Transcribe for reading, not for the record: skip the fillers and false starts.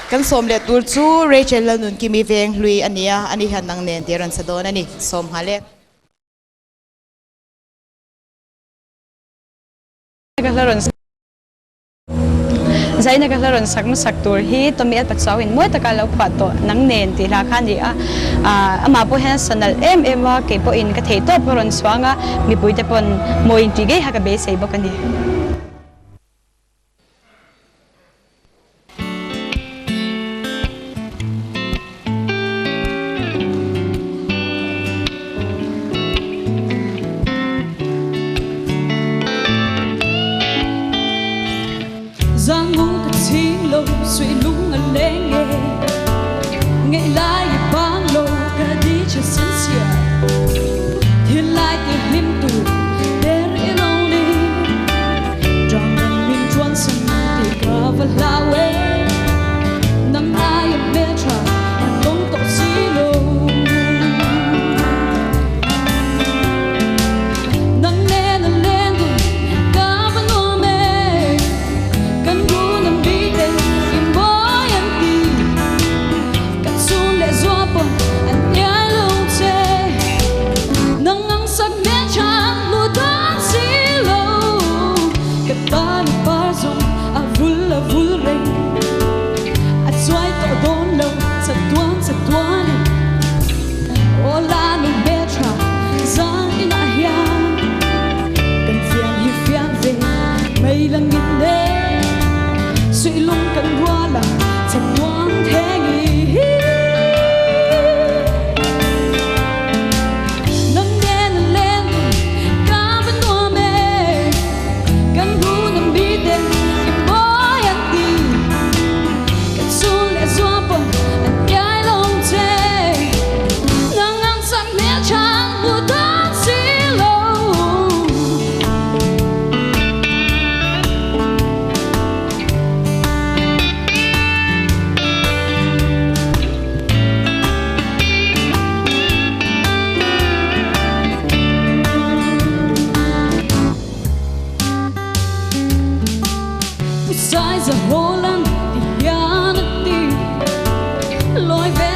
kan som le tur chu Rachel lanun kimi veng hlui ania ani han nang nen tiran sadon ani som hale zai na kalaron sak tur hi tomi at patsawin mo takalaw pato nang nen ti la khan ri a ama po hen sanal wa ke po in ka thei to poron swanga mi puite pon moin ti ge ha ka be sei bokani suy lung anh lên nghe lại bang lô cả đi cho sân sia thiên lại thì him tu để lâu đi trong lòng mình chuan sân thì cả vật lao năm ai em mê tra em không có gì đâu nắng lên lên cả vẫn ôm em cần gu nằm đi đây lang in đê suy lung cần hoa là thật toán thế nghĩ nắng đen lên cả vẫn đua mê cần gu nằm bi đêm em bói anh đi cần xuống lệ xóa bồng anh gái lòng chê nắng ăn sắc mẹ trắng mùa tháng xí sai giờ hô lăng thì ya nó đi lối về